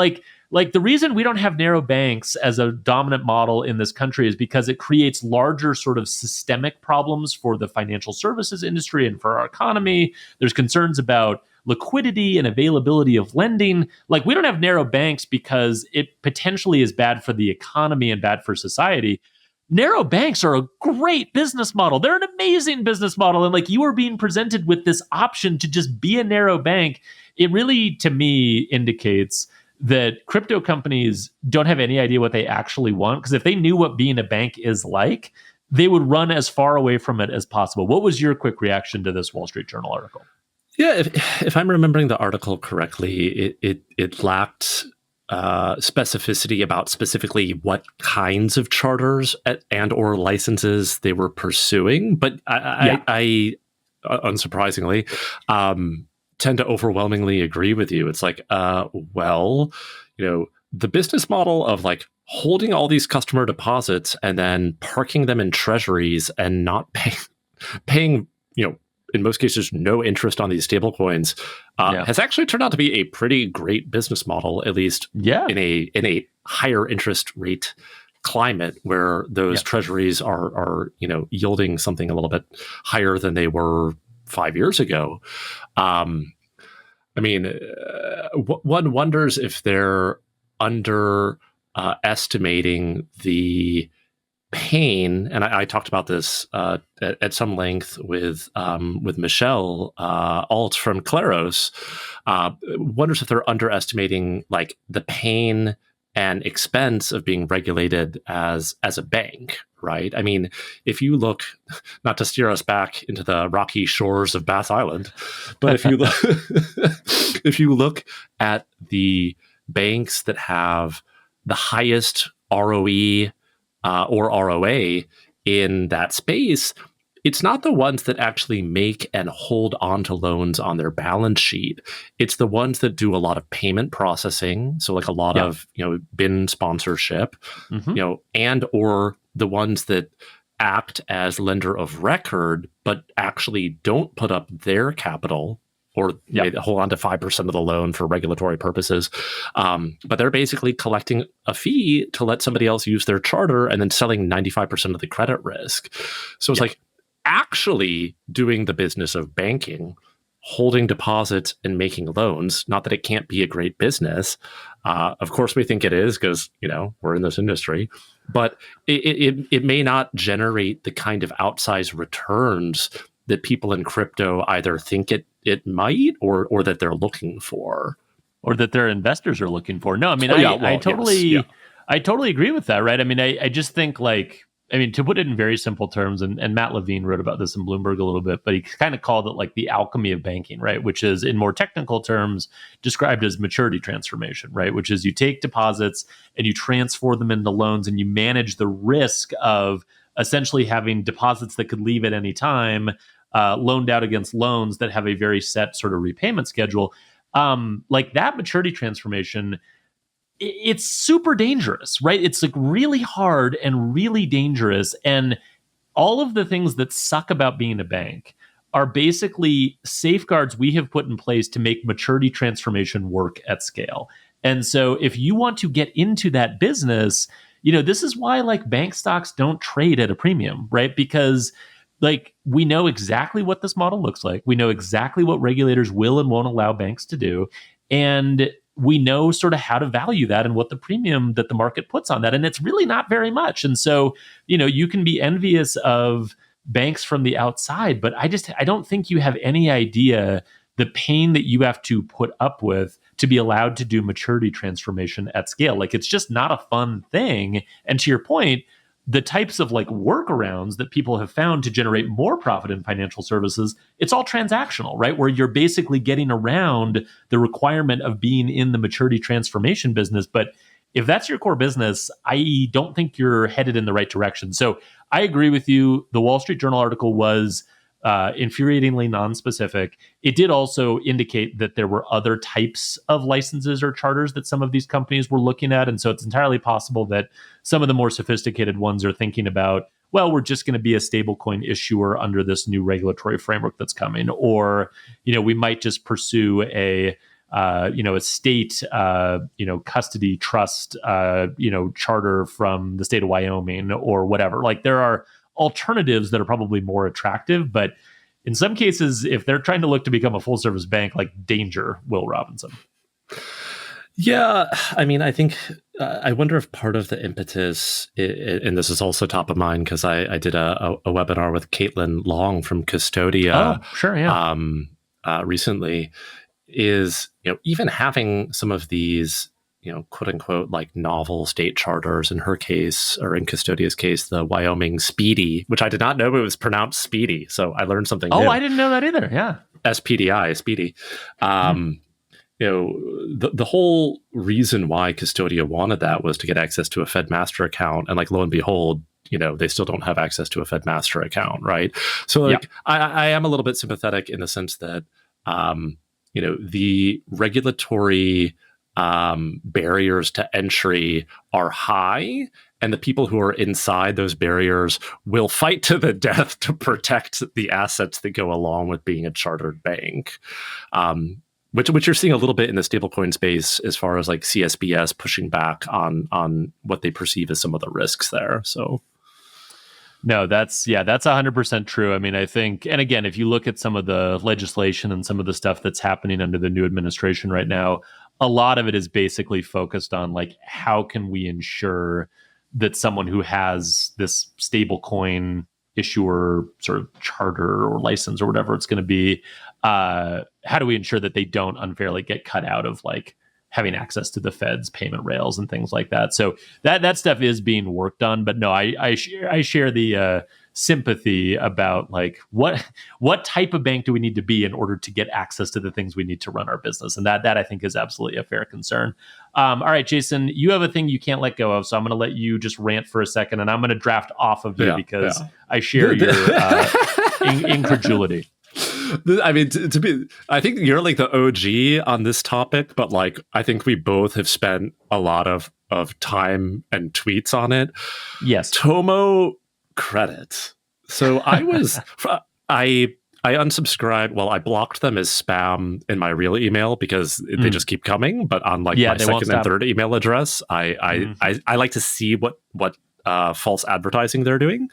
Like the reason we don't have narrow banks as a dominant model in this country is because it creates larger sort of systemic problems for the financial services industry and for our economy. There's concerns about liquidity and availability of lending. Like, we don't have narrow banks because it potentially is bad for the economy and bad for society. Narrow banks are a great business model. They're an amazing business model. And like, you are being presented with this option to just be a narrow bank. It really, to me, indicates that crypto companies don't have any idea what they actually want. Because if they knew what being a bank is like, they would run as far away from it as possible. What was your quick reaction to this Wall Street Journal article? Yeah, if I'm remembering the article correctly, it lacked specificity about specifically what kinds of charters and or licenses they were pursuing. But I unsurprisingly, tend to overwhelmingly agree with you. It's like, well, the business model of like holding all these customer deposits and then parking them in treasuries and not paying, in most cases, no interest on these stable coins, has actually turned out to be a pretty great business model, at least in a higher interest rate climate where those treasuries are yielding something a little bit higher than they were 5 years ago. I mean, one wonders if they're underestimating the pain, and I talked about this at some length with Michelle Alt from Claros. Wonders if they're underestimating like the pain and expense of being regulated as a bank, right? I mean, if you look, not to steer us back into the rocky shores of BaaS Island, but if you look at the banks that have the highest ROE or ROA in that space, it's not the ones that actually make and hold onto loans on their balance sheet. It's the ones that do a lot of payment processing, so like a lot of BIN sponsorship, and or the ones that act as lender of record but actually don't put up their capital or maybe hold on to 5% of the loan for regulatory purposes. But they're basically collecting a fee to let somebody else use their charter and then selling 95% of the credit risk. So it's like actually doing the business of banking, holding deposits and making loans. Not that it can't be a great business. Of course, we think it is because, we're in this industry. But it may not generate the kind of outsized returns that people in crypto either think it might or that they're looking for. Or that their investors are looking for. No, I mean, I totally agree with that, right? I mean, I just think to put it in very simple terms, and Matt Levine wrote about this in Bloomberg a little bit, but he kind of called it like the alchemy of banking, right? Which is, in more technical terms, described as maturity transformation, right? Which is you take deposits and you transfer them into loans and you manage the risk of essentially having deposits that could leave at any time, loaned out against loans that have a very set sort of repayment schedule. Like that maturity transformation, it's super dangerous, right? It's like really hard and really dangerous. And all of the things that suck about being a bank are basically safeguards we have put in place to make maturity transformation work at scale. And so if you want to get into that business, this is why like bank stocks don't trade at a premium, right? Because like we know exactly what this model looks like. We know exactly what regulators will and won't allow banks to do. And we know sort of how to value that and what the premium that the market puts on that. And it's really not very much. And so, you can be envious of banks from the outside, but I don't think you have any idea the pain that you have to put up with to be allowed to do maturity transformation at scale. Like it's just not a fun thing. And to your point, the types of like workarounds that people have found to generate more profit in financial services, it's all transactional, right? Where you're basically getting around the requirement of being in the maturity transformation business. But if that's your core business, I don't think you're headed in the right direction. So I agree with you. The Wall Street Journal article was infuriatingly non-specific. It did also indicate that there were other types of licenses or charters that some of these companies were looking at. And so it's entirely possible that some of the more sophisticated ones are thinking about, well, we're just going to be a stablecoin issuer under this new regulatory framework that's coming. Or, we might just pursue a state, custody trust, charter from the state of Wyoming or whatever. Like there are alternatives that are probably more attractive, but in some cases, if they're trying to look to become a full service bank, like danger, Will Robinson. Yeah, I mean, I think I wonder if part of the impetus, and this is also top of mind because I did a webinar with Caitlin Long from Custodia. Oh, sure, yeah. Recently, is even having some of these quote unquote like novel state charters, in her case, or in Custodia's case, the Wyoming Speedy, which I did not know it was pronounced Speedy. So I learned something new. I didn't know that either. Yeah. SPDI, Speedy. The whole reason why Custodia wanted that was to get access to a Fed master account. And like, lo and behold, they still don't have access to a Fed master account. Right. So like, I am a little bit sympathetic in the sense that, the regulatory barriers to entry are high, and the people who are inside those barriers will fight to the death to protect the assets that go along with being a chartered bank. Which you're seeing a little bit in the stablecoin space as far as like CSBS pushing back on what they perceive as some of the risks there. So. No, that's 100% true. I mean, I think, and again, if you look at some of the legislation and some of the stuff that's happening under the new administration right now, a lot of it is basically focused on like, how can we ensure that someone who has this stable coin issuer sort of charter or license or whatever it's going to be, how do we ensure that they don't unfairly get cut out of like having access to the Fed's payment rails and things like that. So that stuff is being worked on. But no, I share the sympathy about like what type of bank do we need to be in order to get access to the things we need to run our business, and that I think is absolutely a fair concern. All right, Jason, you have a thing you can't let go of, so I'm going to let you just rant for a second, and I'm going to draft off of you because I share your incredulity. I mean, I think you're like the OG on this topic, but like, I think we both have spent a lot of time and tweets on it. Yes. Tomo credit. So I I unsubscribed. Well, I blocked them as spam in my real email because they just keep coming. But on like my second and third email address, I like to see what false advertising they're doing.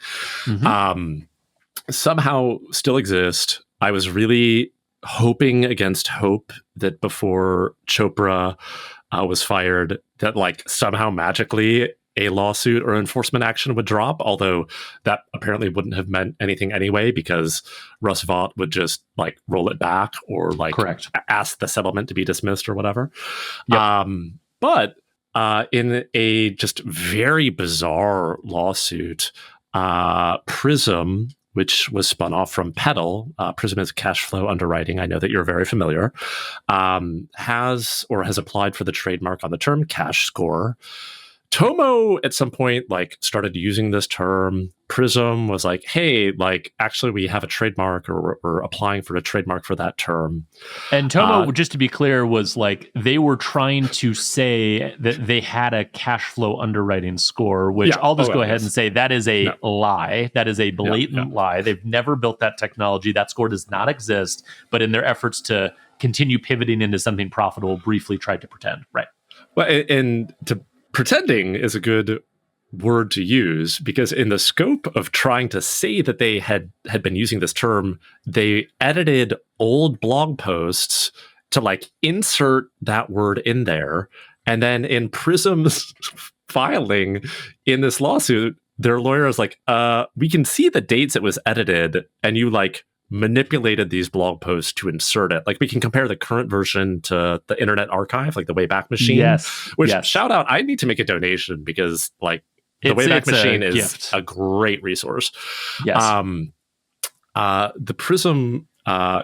Somehow still exist. I was really hoping against hope that before Chopra was fired, that like somehow magically a lawsuit or enforcement action would drop, although that apparently wouldn't have meant anything anyway, because Russ Vought would just like roll it back or like ask the settlement to be dismissed or whatever. Yep. But in a just very bizarre lawsuit, Prism, which was spun off from Petal, Prism is cash flow underwriting. I know that you're very familiar, has applied for the trademark on the term cash score. Tomo at some point like started using this term. Prism was like, hey, like actually we have a trademark, or we're applying for a trademark for that term. And Tomo, just to be clear, was like they were trying to say that they had a cash flow underwriting score, which I'll just go ahead and say that is a lie. That is a blatant lie. They've never built that technology. That score does not exist, but in their efforts to continue pivoting into something profitable, briefly tried to pretend. Right. Well, and to pretending is a good word to use, because in the scope of trying to say that they had been using this term, they edited old blog posts to like insert that word in there. And then in Prism's filing in this lawsuit, their lawyer is like, we can see the dates it was edited, and you like manipulated these blog posts to insert it. Like we can compare the current version to the Internet Archive, like the Wayback Machine. Shout out, I need to make a donation because like the Wayback Machine is a great resource. Yes. The Prism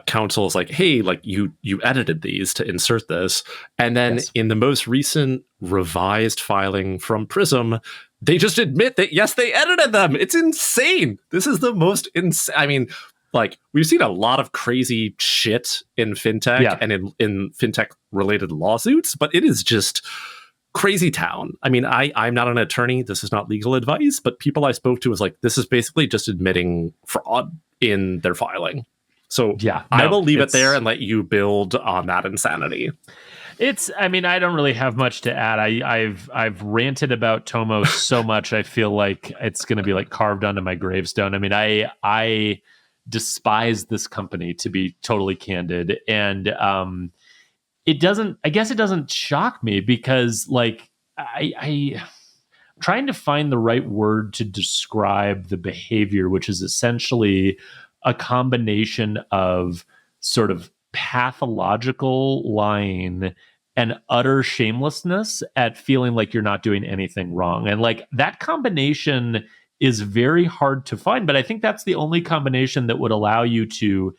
counsel is like, hey, like you edited these to insert this. And then in the most recent revised filing from Prism, they just admit that, yes, they edited them. It's insane. This is the most insane. I mean, like we've seen a lot of crazy shit in fintech and in fintech related lawsuits, but it is just crazy town. I mean, I'm not an attorney. This is not legal advice, but people I spoke to was like, this is basically just admitting fraud in their filing. So I will leave it there and let you build on that insanity. I mean, I don't really have much to add. I've ranted about Tomo so much. I feel like it's going to be like carved onto my gravestone. I mean, I despise this company, to be totally candid. And it doesn't shock me because like I'm trying to find the right word to describe the behavior, which is essentially a combination of sort of pathological lying and utter shamelessness at feeling like you're not doing anything wrong. And like that combination is very hard to find, but I think that's the only combination that would allow you to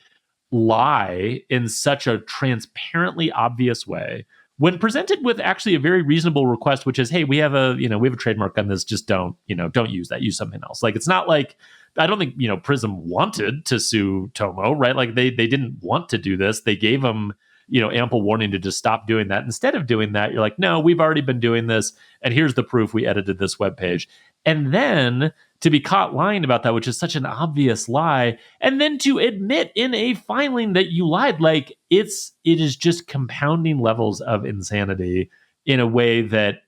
lie in such a transparently obvious way when presented with actually a very reasonable request, which is, hey, we have a trademark on this, just don't use that, use something else. Like, it's not like, I don't think, Prism wanted to sue Tomo, right? Like they didn't want to do this. They gave them, ample warning to just stop doing that. Instead of doing that, you're like, no, we've already been doing this. And here's the proof, we edited this webpage. And then to be caught lying about that, which is such an obvious lie, and then to admit in a filing that you lied, like it is just compounding levels of insanity in a way that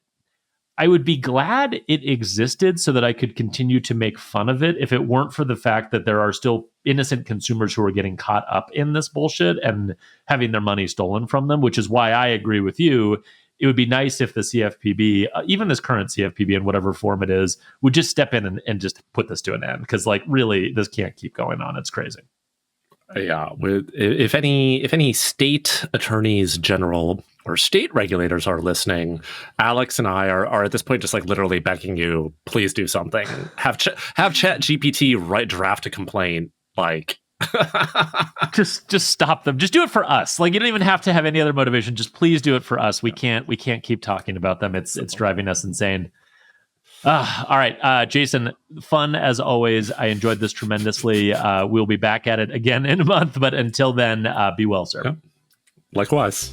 I would be glad it existed so that I could continue to make fun of it if it weren't for the fact that there are still innocent consumers who are getting caught up in this bullshit and having their money stolen from them, which is why I agree with you. It would be nice if the CFPB, even this current CFPB in whatever form it is, would just step in and just put this to an end. Because, like, really, this can't keep going on. It's crazy. Yeah. If any state attorneys general or state regulators are listening, Alex and I are at this point just like literally begging you, please do something. Have Chat GPT draft a complaint. Like, just stop them. Just do it for us. Like, you don't even have to have any other motivation. Just please do it for us. We can't keep talking about them. It's driving us insane. All right, Jason, fun as always. I enjoyed this tremendously. We'll be back at it again in a month, but until then, be well, sir. Yeah. Likewise.